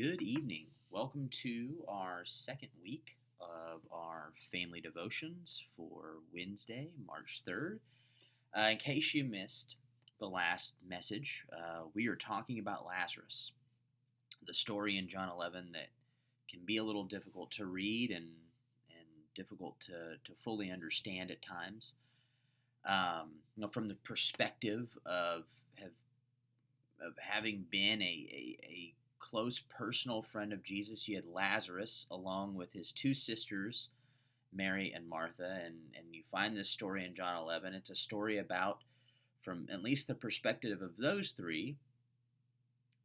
Good evening. Welcome to our second week of our family devotions for Wednesday, March 3rd. In case you missed the last message, we are talking about Lazarus, the story in John 11 that can be a little difficult to read and difficult to fully understand at times. From the perspective of having been a close personal friend of Jesus, you had Lazarus along with his two sisters, Mary and Martha, and you find this story in John 11. It's a story about, from at least the perspective of those three,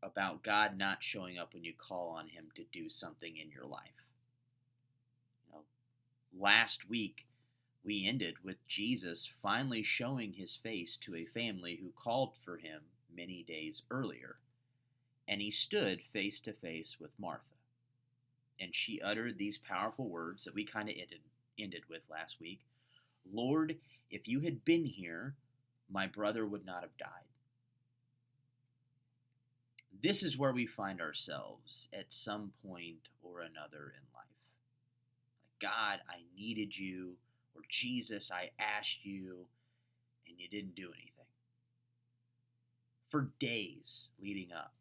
about God not showing up when you call on him to do something in your life. Last week we ended with Jesus finally showing his face to a family who called for him many days earlier. And he stood face to face with Martha. And she uttered these powerful words that we kind of ended with last week. Lord, if you had been here, my brother would not have died. This is where we find ourselves at some point or another in life. Like, God, I needed you, or Jesus, I asked you, and you didn't do anything. For days leading up,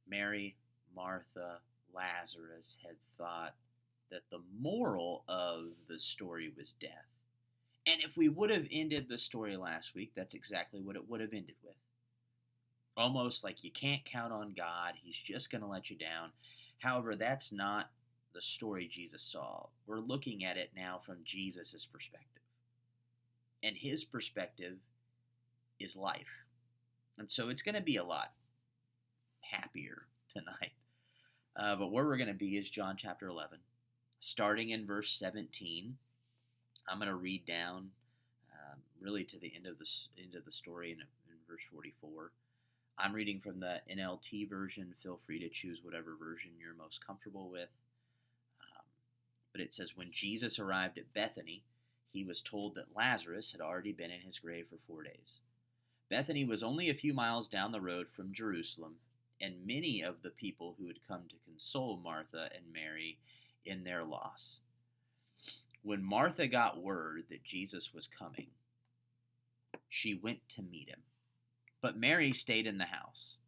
Mary, Martha, Lazarus had thought that the moral of the story was death. And if we would have ended the story last week, that's exactly what it would have ended with. Almost like you can't count on God, he's just going to let you down. However, that's not the story Jesus saw. We're looking at it now from Jesus' perspective. And his perspective is life. And so it's going to be a lot happier tonight. But where we're going to be is John chapter 11. Starting in verse 17, I'm going to read down really to the end of the story in verse 44. I'm reading from the NLT version. Feel free to choose whatever version you're most comfortable with. But it says, when Jesus arrived at Bethany, he was told that Lazarus had already been in his grave for 4 days. Bethany was only a few miles down the road from Jerusalem, and many of the people who had come to console Martha and Mary in their loss. When Martha got word that Jesus was coming, she went to meet him. But Mary stayed in the house.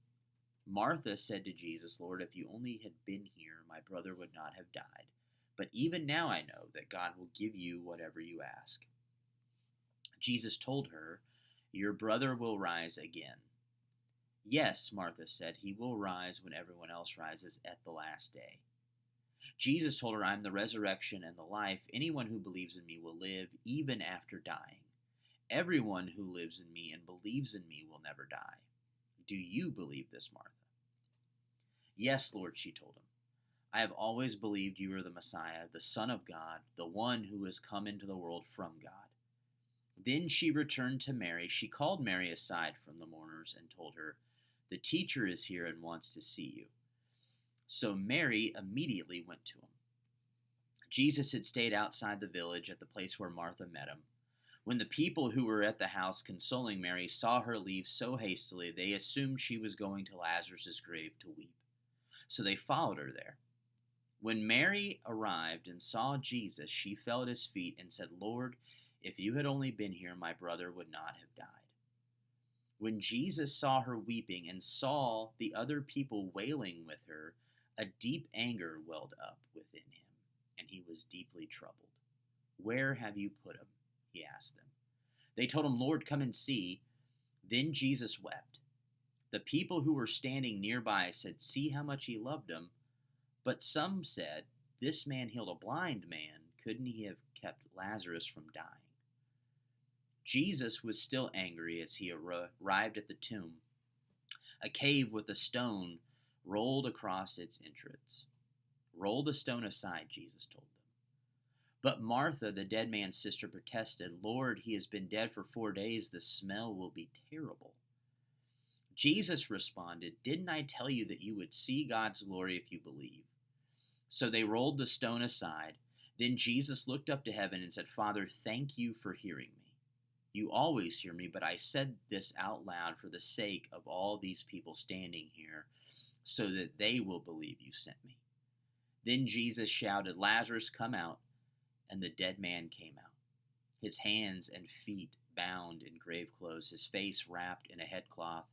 Martha said to Jesus, Lord, if you only had been here, my brother would not have died. But even now I know that God will give you whatever you ask. Jesus told her, your brother will rise again. Yes, Martha said, he will rise when everyone else rises at the last day. Jesus told her, I'm the resurrection and the life. Anyone who believes in me will live even after dying. Everyone who lives in me and believes in me will never die. Do you believe this, Martha? Yes, Lord, she told him. I have always believed you are the Messiah, the Son of God, the one who has come into the world from God. Then she returned to Mary. She called Mary aside from the mourners and told her, the teacher is here and wants to see you. So Mary immediately went to him. Jesus had stayed outside the village at the place where Martha met him. When the people who were at the house consoling Mary saw her leave so hastily, they assumed she was going to Lazarus' grave to weep. So they followed her there. When Mary arrived and saw Jesus, she fell at his feet and said, Lord, if you had only been here, my brother would not have died. When Jesus saw her weeping and saw the other people wailing with her, a deep anger welled up within him, and he was deeply troubled. Where have you put him? He asked them. They told him, Lord, come and see. Then Jesus wept. The people who were standing nearby said, see how much he loved him. But some said, this man healed a blind man. Couldn't he have kept Lazarus from dying? Jesus was still angry as he arrived at the tomb. A cave with a stone rolled across its entrance. Roll the stone aside, Jesus told them. But Martha, the dead man's sister, protested, Lord, he has been dead for 4 days. The smell will be terrible. Jesus responded, didn't I tell you that you would see God's glory if you believe? So they rolled the stone aside. Then Jesus looked up to heaven and said, Father, thank you for hearing me. You always hear me, but I said this out loud for the sake of all these people standing here, so that they will believe you sent me." Then Jesus shouted, "Lazarus, come out." And the dead man came out, his hands and feet bound in grave clothes, his face wrapped in a headcloth.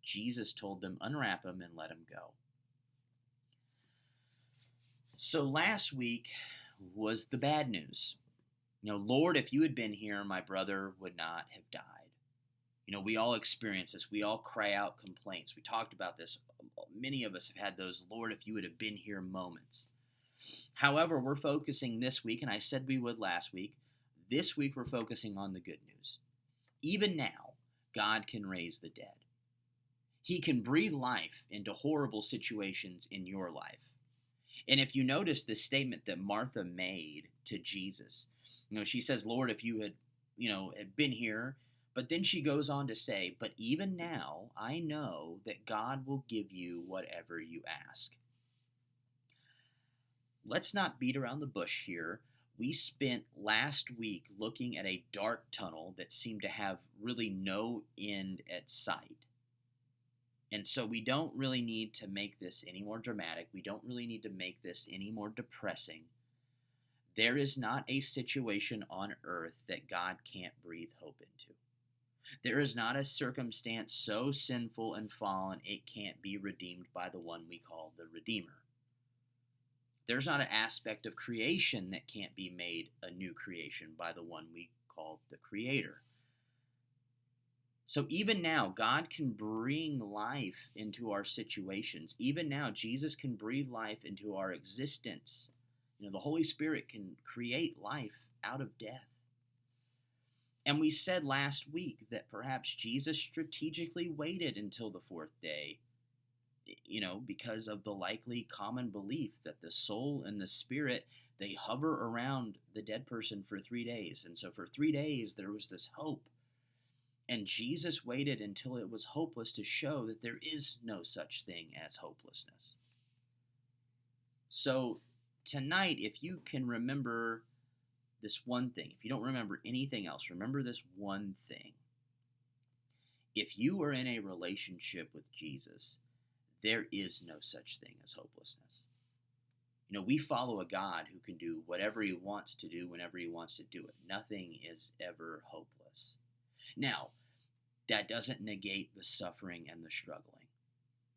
Jesus told them, "Unwrap him and let him go." So last week was the bad news. Lord, if you had been here, my brother would not have died. We all experience this. We all cry out complaints. We talked about this. Many of us have had those, Lord, if you would have been here moments. However, we're focusing this week, and I said we would last week. This week, we're focusing on the good news. Even now, God can raise the dead. He can breathe life into horrible situations in your life. And if you notice the statement that Martha made to Jesus, she says, "Lord, if you had been here," but then she goes on to say, "But even now, I know that God will give you whatever you ask." Let's not beat around the bush here. We spent last week looking at a dark tunnel that seemed to have really no end at sight. And so we don't really need to make this any more dramatic. We don't really need to make this any more depressing. There is not a situation on earth that God can't breathe hope into. There is not a circumstance so sinful and fallen it can't be redeemed by the one we call the Redeemer. There's not an aspect of creation that can't be made a new creation by the one we call the Creator. So even now, God can bring life into our situations. Even now, Jesus can breathe life into our existence. The Holy Spirit can create life out of death. And we said last week that perhaps Jesus strategically waited until the fourth day, because of the likely common belief that the soul and the spirit, they hover around the dead person for 3 days. And so for 3 days, there was this hope. And Jesus waited until it was hopeless to show that there is no such thing as hopelessness. So tonight, if you can remember this one thing, if you don't remember anything else, remember this one thing. If you are in a relationship with Jesus, there is no such thing as hopelessness. We follow a God who can do whatever he wants to do whenever he wants to do it. Nothing is ever hopeless. Now, that doesn't negate the suffering and the struggling.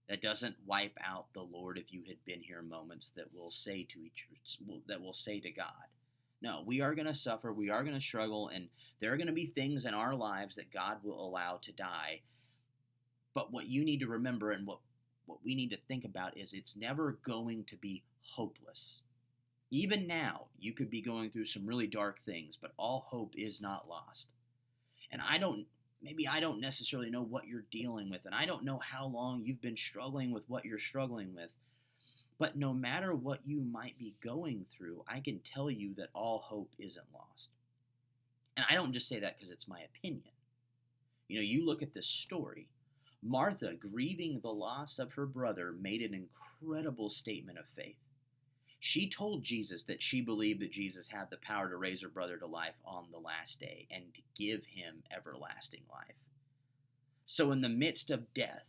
That doesn't wipe out the Lord, if you had been here moments that we'll say to God. No, we are going to suffer, we are going to struggle, and there are going to be things in our lives that God will allow to die. But what you need to remember and what we need to think about is it's never going to be hopeless. Even now, you could be going through some really dark things, but all hope is not lost. And I don't necessarily know what you're dealing with, and I don't know how long you've been struggling with what you're struggling with. But no matter what you might be going through, I can tell you that all hope isn't lost. And I don't just say that because it's my opinion. You look at this story. Martha, grieving the loss of her brother, made an incredible statement of faith. She told Jesus that she believed that Jesus had the power to raise her brother to life on the last day and to give him everlasting life. So in the midst of death,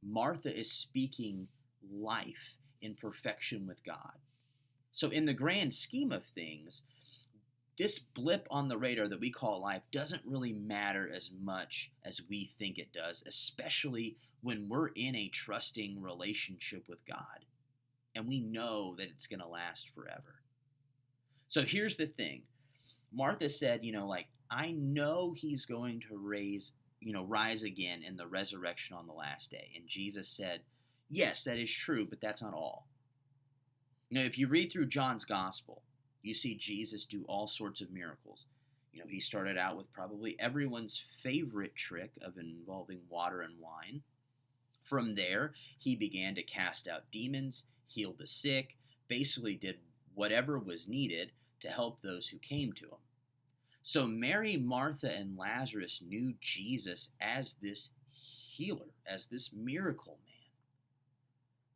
Martha is speaking life in perfection with God. So in the grand scheme of things, this blip on the radar that we call life doesn't really matter as much as we think it does, especially when we're in a trusting relationship with God and we know that it's going to last forever. So here's the thing. Martha said, I know he's going to rise again in the resurrection on the last day. And Jesus said, yes, that is true, but that's not all. If you read through John's gospel, you see Jesus do all sorts of miracles. He started out with probably everyone's favorite trick of involving water and wine. From there, he began to cast out demons, heal the sick, basically did whatever was needed to help those who came to him. So Mary, Martha, and Lazarus knew Jesus as this healer, as this miracle man.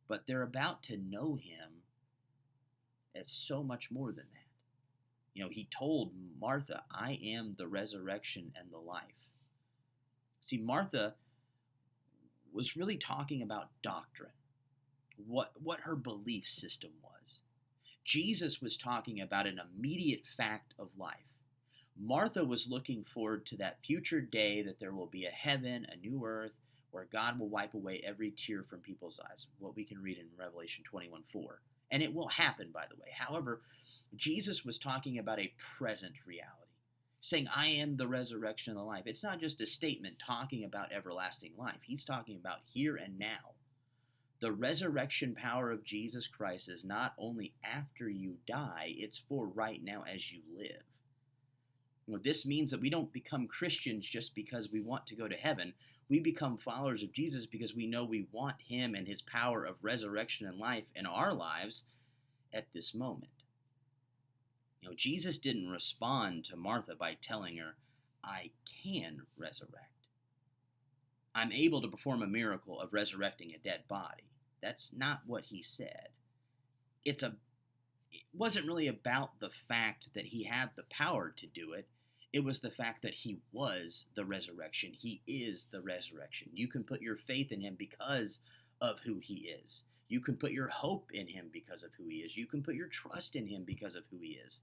But they're about to know him as so much more than that. He told Martha, I am the resurrection and the life. See, Martha was really talking about doctrine. what her belief system was. Jesus was talking about an immediate fact of life. Martha was looking forward to that future day that there will be a heaven, a new earth, where God will wipe away every tear from people's eyes, what we can read in Revelation 21:4. And it will happen, by the way. However, Jesus was talking about a present reality, saying, I am the resurrection and the life. It's not just a statement talking about everlasting life. He's talking about here and now. The resurrection power of Jesus Christ is not only after you die, it's for right now as you live. This means that we don't become Christians just because we want to go to heaven. We become followers of Jesus because we know we want him and his power of resurrection and life in our lives at this moment. Jesus didn't respond to Martha by telling her, I can resurrect. I'm able to perform a miracle of resurrecting a dead body. That's not what he said. It wasn't really about the fact that he had the power to do it. It was the fact that he was the resurrection. He is the resurrection. You can put your faith in him because of who he is. You can put your hope in him because of who he is. You can put your trust in him because of who he is.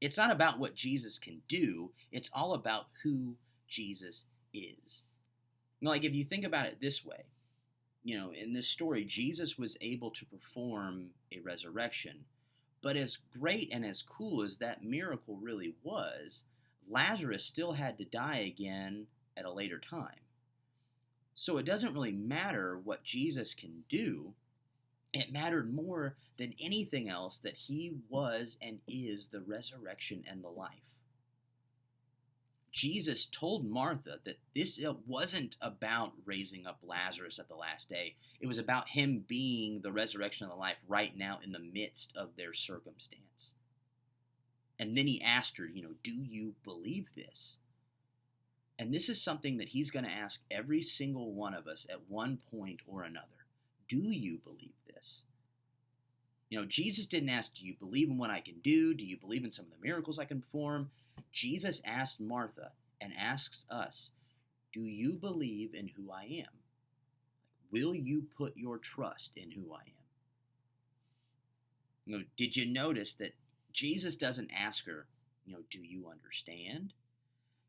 It's not about what Jesus can do. It's all about who Jesus is. Like if you think about it this way, in this story, Jesus was able to perform a resurrection. But as great and as cool as that miracle really was, Lazarus still had to die again at a later time. So it doesn't really matter what Jesus can do. It mattered more than anything else that he was and is the resurrection and the life. Jesus told Martha that this wasn't about raising up Lazarus at the last day. It was about him being the resurrection and the life right now in the midst of their circumstance. And then he asked her, do you believe this? And this is something that he's going to ask every single one of us at one point or another. Do you believe this? Jesus didn't ask, do you believe in what I can do? Do you believe in some of the miracles I can perform? Jesus asked Martha and asks us, do you believe in who I am? Will you put your trust in who I am? Did you notice that Jesus doesn't ask her, do you understand?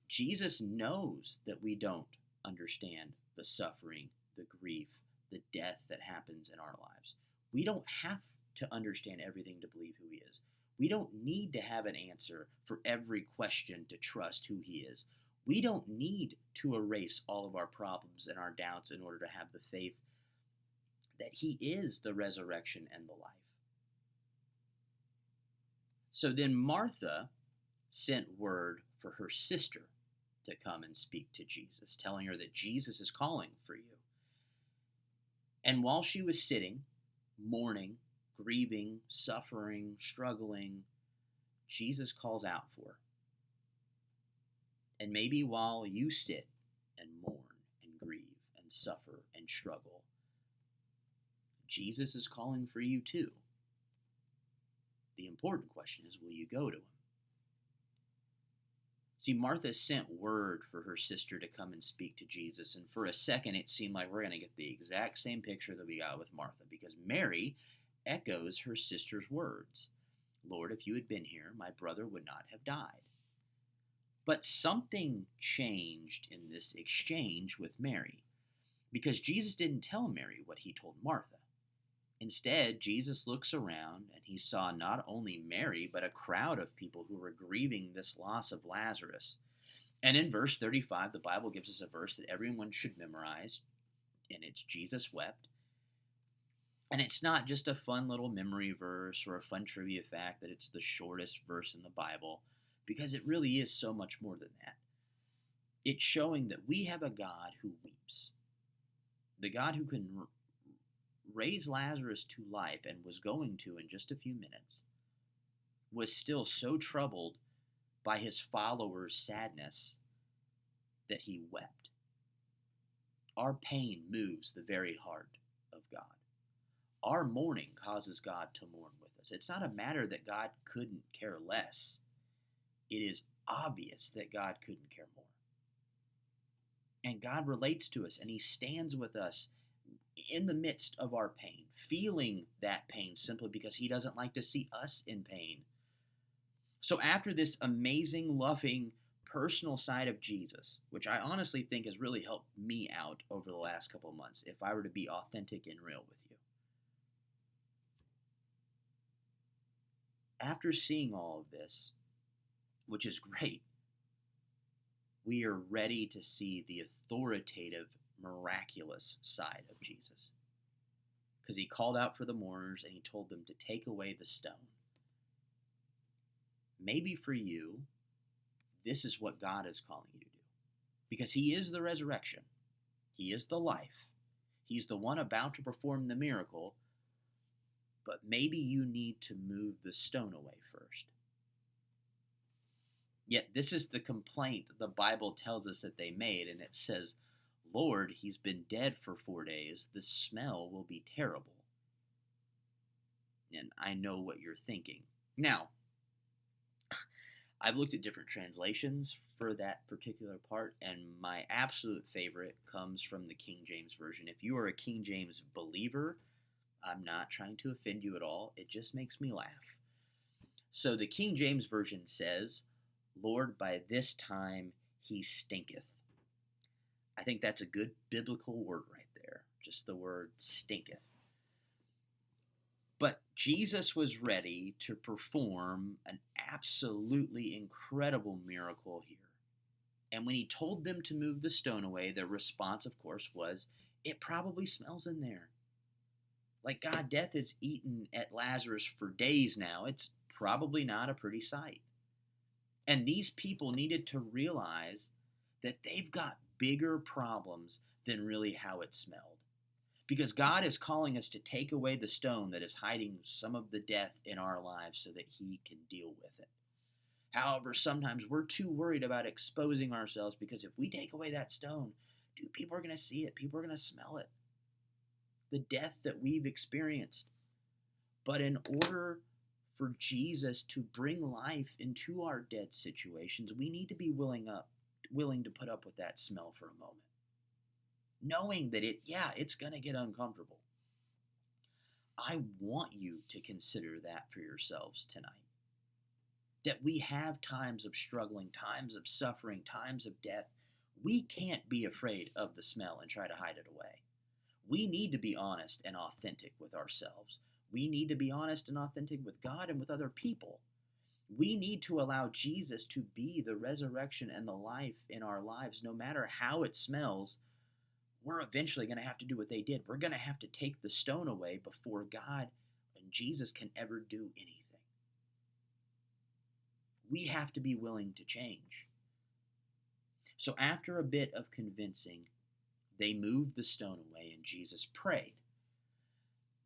Jesus knows that we don't understand the suffering, the grief, the death that happens in our lives. We don't have to understand everything to believe who he is. We don't need to have an answer for every question to trust who he is. We don't need to erase all of our problems and our doubts in order to have the faith that he is the resurrection and the life. So then Martha sent word for her sister to come and speak to Jesus, telling her that Jesus is calling for you. And while she was sitting, mourning, grieving, suffering, struggling, Jesus calls out for her. And maybe while you sit and mourn and grieve and suffer and struggle, Jesus is calling for you too. The important question is, will you go to him? See, Martha sent word for her sister to come and speak to Jesus, and for a second it seemed like we're going to get the exact same picture that we got with Martha, because Mary echoes her sister's words. Lord, if you had been here, my brother would not have died. But something changed in this exchange with Mary, because Jesus didn't tell Mary what he told Martha. Instead, Jesus looks around and he saw not only Mary, but a crowd of people who were grieving this loss of Lazarus. And in verse 35, the Bible gives us a verse that everyone should memorize, and it's Jesus wept. And it's not just a fun little memory verse or a fun trivia fact that it's the shortest verse in the Bible, because it really is so much more than that. It's showing that we have a God who weeps. The God who can raise Lazarus to life, and was going to in just a few minutes, was still so troubled by his followers' sadness that he wept. Our pain moves the very heart of God. Our mourning causes God to mourn with us. It's not a matter that God couldn't care less. It is obvious that God couldn't care more. And God relates to us, and he stands with us in the midst of our pain, feeling that pain simply because he doesn't like to see us in pain. So after this amazing, loving, personal side of Jesus, which I honestly think has really helped me out over the last couple of months, if I were to be authentic and real with you. After seeing all of this, which is great, we are ready to see the authoritative, miraculous side of Jesus. Because he called out for the mourners and he told them to take away the stone. Maybe for you, this is what God is calling you to do. Because he is the resurrection. He is the life. He's the one about to perform the miracle. But maybe you need to move the stone away first. Yet this is the complaint the Bible tells us that they made, and it says, Lord, he's been dead for 4 days. The smell will be terrible. And I know what you're thinking. Now, I've looked at different translations for that particular part, and my absolute favorite comes from the King James Version. If you are a King James believer, I'm not trying to offend you at all. It just makes me laugh. So the King James Version says, Lord, by this time he stinketh. I think that's a good biblical word right there. Just the word stinketh. But Jesus was ready to perform an absolutely incredible miracle here. And when he told them to move the stone away, their response, of course, was, it probably smells in there. Like, God, death has eaten at Lazarus for days now. It's probably not a pretty sight. And these people needed to realize that they've got bigger problems than really how it smelled. Because God is calling us to take away the stone that is hiding some of the death in our lives so that he can deal with it. However, sometimes we're too worried about exposing ourselves because if we take away that stone, dude, people are going to see it. People are going to smell it. The death that we've experienced. But in order for Jesus to bring life into our dead situations, we need to be willing to put up with that smell for a moment. Knowing that it's going to get uncomfortable. I want you to consider that for yourselves tonight. That we have times of struggling, times of suffering, times of death. We can't be afraid of the smell and try to hide it away. We need to be honest and authentic with ourselves. We need to be honest and authentic with God and with other people. We need to allow Jesus to be the resurrection and the life in our lives. No matter how it smells, we're eventually going to have to do what they did. We're going to have to take the stone away before God and Jesus can ever do anything. We have to be willing to change. So after a bit of convincing, they moved the stone away and Jesus prayed.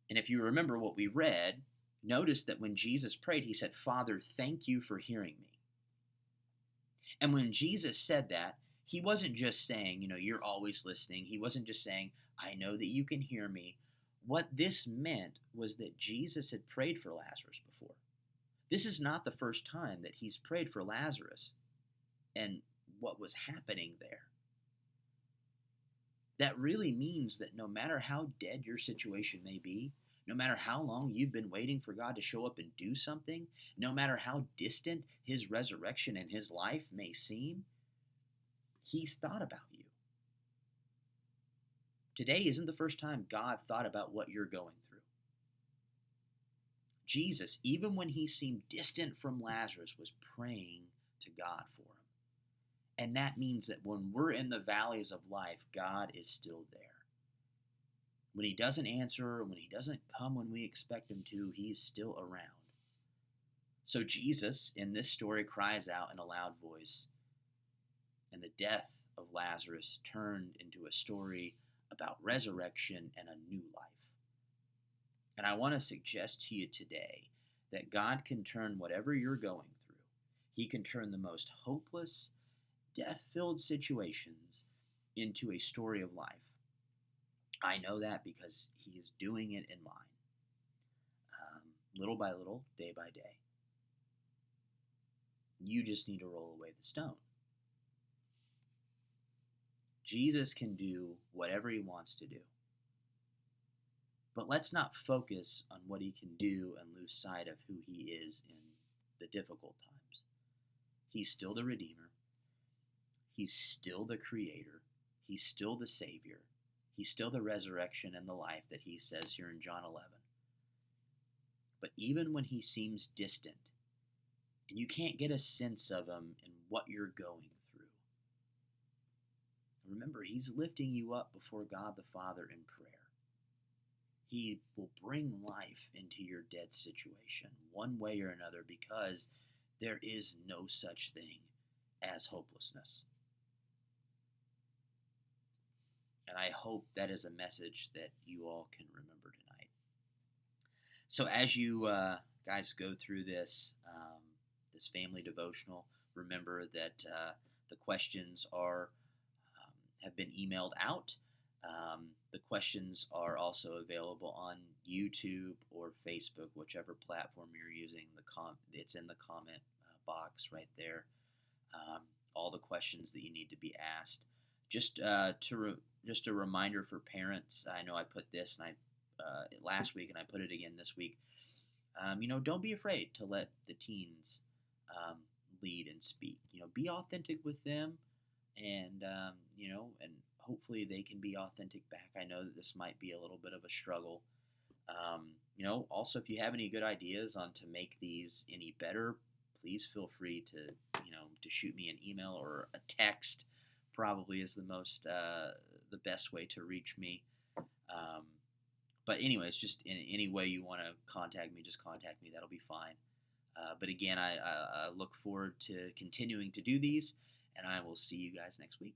And if you remember what we read, notice that when Jesus prayed, he said, Father, thank you for hearing me. And when Jesus said that, he wasn't just saying, you're always listening. He wasn't just saying, I know that you can hear me. What this meant was that Jesus had prayed for Lazarus before. This is not the first time that he's prayed for Lazarus and what was happening there. That really means that no matter how dead your situation may be, no matter how long you've been waiting for God to show up and do something, no matter how distant his resurrection and his life may seem, he's thought about you. Today isn't the first time God thought about what you're going through. Jesus, even when he seemed distant from Lazarus, was praying to God for him. And that means that when we're in the valleys of life, God is still there. When he doesn't answer, when he doesn't come when we expect him to, he's still around. So Jesus, in this story, cries out in a loud voice, and the death of Lazarus turned into a story about resurrection and a new life. And I want to suggest to you today that God can turn whatever you're going through. He can turn the most hopeless, death-filled situations into a story of life. I know that because he is doing it in mine. Little by little, day by day. You just need to roll away the stone. Jesus can do whatever he wants to do. But let's not focus on what he can do and lose sight of who he is in the difficult times. He's still the Redeemer. He's still the Creator. He's still the Savior. He's still the resurrection and the life that he says here in John 11. But even when he seems distant, and you can't get a sense of him in what you're going through, remember, he's lifting you up before God the Father in prayer. He will bring life into your dead situation one way or another, because there is no such thing as hopelessness. And I hope that is a message that you all can remember tonight. So as you guys go through this family devotional, remember that the questions have been emailed out. The questions are also available on YouTube or Facebook, whichever platform you're using. It's in the comment box right there. All the questions that you need to be asked. Just a reminder for parents. I know I put this last week, and I put it again this week. Don't be afraid to let the teens lead and speak. Be authentic with them, and and hopefully they can be authentic back. I know that this might be a little bit of a struggle. Also, if you have any good ideas on to make these any better, please feel free to shoot me an email or a text. Probably is the best way to reach me. But anyways, just in any way you want to contact me, just contact me. That'll be fine. But again, I look forward to continuing to do these, and I will see you guys next week.